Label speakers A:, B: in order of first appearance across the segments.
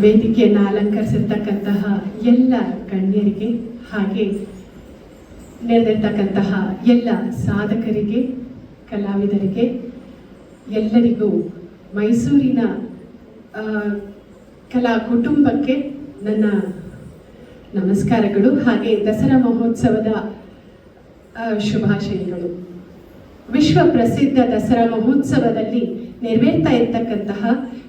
A: ವೇದಿಕೆಯನ್ನು ಅಲಂಕರಿಸಿರ್ತಕ್ಕಂತಹ ಎಲ್ಲ ಗಣ್ಯರಿಗೆ ಹಾಗೆ ನೆರೆದಿರ್ತಕ್ಕಂತಹ ಎಲ್ಲ ಸಾಧಕರಿಗೆ, ಕಲಾವಿದರಿಗೆ, ಎಲ್ಲರಿಗೂ ಮೈಸೂರಿನ ಕಲಾ ಕುಟುಂಬಕ್ಕೆ ನನ್ನ ನಮಸ್ಕಾರಗಳು. ಹಾಗೆ ದಸರಾ ಮಹೋತ್ಸವದ ಶುಭಾಶಯಗಳು. ವಿಶ್ವ ಪ್ರಸಿದ್ಧ ದಸರಾ ಮಹೋತ್ಸವದಲ್ಲಿ ನೆರವೇರ್ತಾ ಇರ್ತಕ್ಕಂತಹ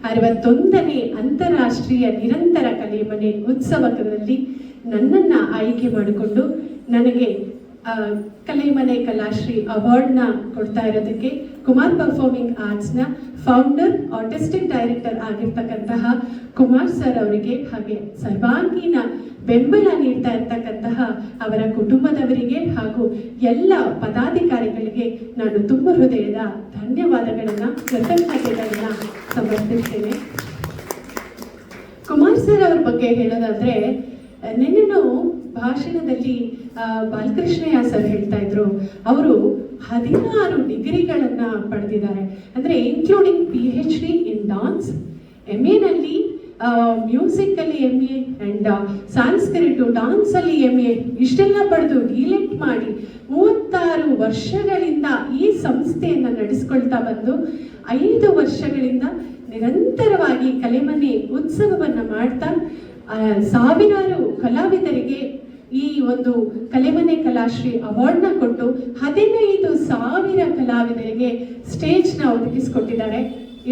A: 61ನೇ ಅಂತಾರಾಷ್ಟ್ರೀಯ ನಿರಂತರ ಕಲೆಮನೆ ಉತ್ಸವದಲ್ಲಿ ನನ್ನನ್ನು ಆಯ್ಕೆ ಮಾಡಿಕೊಂಡು ನನಗೆ ಕಲೆಮನೆ ಕಲಾಶ್ರೀ ಅವಾರ್ಡ್ನ ಕೊಡ್ತಾ ಇರೋದಕ್ಕೆ ಕುಮಾರ್ ಪರ್ಫಾರ್ಮಿಂಗ್ ಆರ್ಟ್ಸ್ನ ಫೌಂಡರ್, ಆರ್ಟಿಸ್ಟಿಕ್ ಡೈರೆಕ್ಟರ್ ಆಗಿರ್ತಕ್ಕಂತಹ ಕುಮಾರ್ ಸರ್ ಅವರಿಗೆ, ಹಾಗೆ ಸರ್ವಾಂಗೀಣ ಬೆಂಬಲ ನೀಡ್ತಾ ಇರ್ತಕ್ಕಂತಹ ಅವರ ಕುಟುಂಬದವರಿಗೆ ಹಾಗೂ ಎಲ್ಲ ಪದಾಧಿಕಾರಿಗಳಿಗೆ ನಾನು ತುಂಬ ಹೃದಯದ ಧನ್ಯವಾದಗಳನ್ನು, ಕೃತಜ್ಞತೆಗಳನ್ನು ಸಮರ್ಪಿಸ್ತೇನೆ. ಕುಮಾರ್ ಸರ್ ಅವ್ರ ಬಗ್ಗೆ ಹೇಳೋದಾದ್ರೆ, ನಿನ್ನೆ ಭಾಷಣದಲ್ಲಿ ಬಾಲಕೃಷ್ಣಯ್ಯ ಸರ್ ಹೇಳ್ತಾ ಇದ್ರು, ಅವರು 16 ಡಿಗ್ರಿಗಳನ್ನ ಪಡೆದಿದ್ದಾರೆ. ಅಂದ್ರೆ ಇನ್ಕ್ಲೂಡಿಂಗ್ PhD ಇನ್ ಡಾನ್ಸ್, MA ನಲ್ಲಿ ಮ್ಯೂಸಿಕ್ ಅಲ್ಲಿ MA ಅಂಡ್ ಸಾಂಸ್ಕ್ರಿಟ್ ಡಾನ್ಸ್ ಅಲ್ಲಿ MA, ಇಷ್ಟೆಲ್ಲ ಪಡೆದು ಡಿಲೆಟ್ ಮಾಡಿ 36 ವರ್ಷಗಳಿಂದ ಈ ಸಂಸ್ಥೆಯನ್ನ ನಡೆಸ್ಕೊಳ್ತಾ ಬಂದು 5 ವರ್ಷಗಳಿಂದ ನಿರಂತರವಾಗಿ ಕಲೆಮನೆ ಉತ್ಸವವನ್ನ ಮಾಡ್ತಾ ಸಾವಿರಾರು ಕಲಾವಿದರಿಗೆ ಈ ಒಂದು ಕಲೆಮನೆ ಕಲಾಶ್ರೀ ಅವಾರ್ಡ್ನ ಕೊಟ್ಟು 15,000 ಕಲಾವಿದರಿಗೆ ಸ್ಟೇಜ್ನ ಒದಗಿಸ್ಕೊಟ್ಟಿದ್ದಾರೆ.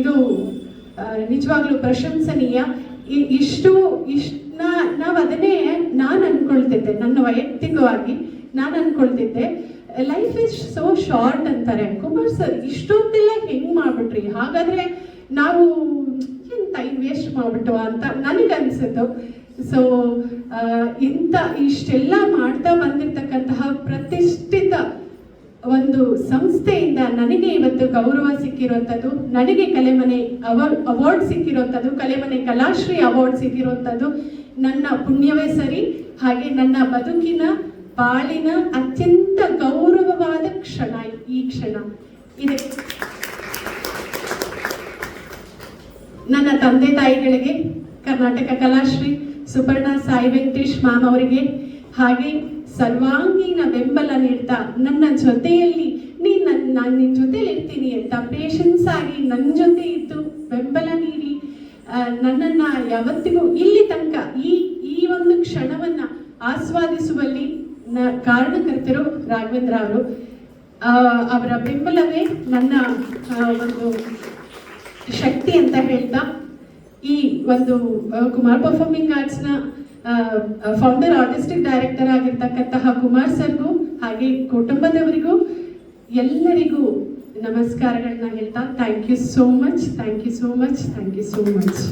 A: ಇದು ನಿಜವಾಗ್ಲೂ ಪ್ರಶಂಸನೀಯ. ನಾವು ಅದನ್ನೇ ನಾನು ಅನ್ಕೊಳ್ತಿದ್ದೆ, ನನ್ನ ವೈಯಕ್ತಿಕವಾಗಿ ನಾನು ಅನ್ಕೊಳ್ತಿದ್ದೆ, ಲೈಫ್ ಇಸ್ ಸೋ ಶಾರ್ಟ್ ಅಂತಾರೆ. ಕುಮಾರ್ ಸರ್ ಇಷ್ಟೊಂದೆಲ್ಲ ಹೆಂಗ್ ಮಾಡ್ಬಿಟ್ರಿ, ಹಾಗಾದ್ರೆ ನಾವು ಟೈಮ್ ವೇಸ್ಟ್ ಮಾಡ್ಬಿಟ್ಟು ಅಂತ ನನಗನ್ಸಿತ್ತು. ಸೊ ಇಷ್ಟೆಲ್ಲ ಮಾಡ್ತಾ ಬಂದಿರತಕ್ಕಂತಹ ಪ್ರತಿಷ್ಠಿತ ಒಂದು ಸಂಸ್ಥೆಯಿಂದ ನನಗೆ ಇವತ್ತು ಗೌರವ ಸಿಕ್ಕಿರುವಂಥದ್ದು, ನನಗೆ ಕಲೆಮನೆ ಅವಾರ್ಡ್ ಸಿಕ್ಕಿರುವಂಥದ್ದು, ಕಲೆಮನೆ ಕಲಾಶ್ರೀ ಅವಾರ್ಡ್ ಸಿಕ್ಕಿರುವಂಥದ್ದು ನನ್ನ ಪುಣ್ಯವೇ ಸರಿ. ಹಾಗೆ ನನ್ನ ಬದುಕಿನ ಬಾಳಿನ ಅತ್ಯಂತ ಗೌರವವಾದ ಕ್ಷಣ ಈ ಕ್ಷಣ ಇದೆ. ನನ್ನ ತಂದೆ ತಾಯಿಗಳಿಗೆ, ಕರ್ನಾಟಕ ಕಲಾಶ್ರೀ ಸುಪರ್ಣ ಸಾಯಿ ವೆಂಕಟೇಶ್ ಮ್ಯಾಮ್ ಅವರಿಗೆ, ಹಾಗೆ ಸರ್ವಾಂಗೀಣ ಬೆಂಬಲ ನೀಡ್ತಾ ನನ್ನ ಜೊತೆಯಲ್ಲಿ ನಾನು ನಿನ್ನ ಜೊತೆಲಿ ಇರ್ತೀನಿ ಅಂತ ಪೇಷನ್ಸ್ ಆಗಿ ನನ್ನ ಜೊತೆ ಇದ್ದು ಬೆಂಬಲ ನೀಡಿ ನನ್ನನ್ನು ಯಾವತ್ತಿಗೂ ಇಲ್ಲಿ ತನಕ ಈ ಒಂದು ಕ್ಷಣವನ್ನ ಆಸ್ವಾದಿಸುವಲ್ಲಿ ಕಾರಣಕರ್ತರು ರಾಘವೇಂದ್ರ ಅವರು. ಅವರ ಬೆಂಬಲವೇ ನನ್ನ ಒಂದು ಶಕ್ತಿ ಅಂತ ಹೇಳ್ತಾ, ಈ ಒಂದು ಕುಮಾರ್ ಪರ್ಫಾರ್ಮಿಂಗ್ ಆರ್ಟ್ಸ್ನ ಫೌಂಡರ್, ಆರ್ಟಿಸ್ಟಿಕ್ ಡೈರೆಕ್ಟರ್ ಆಗಿರ್ತಕ್ಕಂತಹ ಕುಮಾರ್ ಸರ್ಗೂ ಹಾಗೆ ಕುಟುಂಬದವರಿಗೂ ಎಲ್ಲರಿಗೂ ನಮಸ್ಕಾರಗಳನ್ನ ಹೇಳ್ತಾ, thank you so much, thank you so much, thank you so much.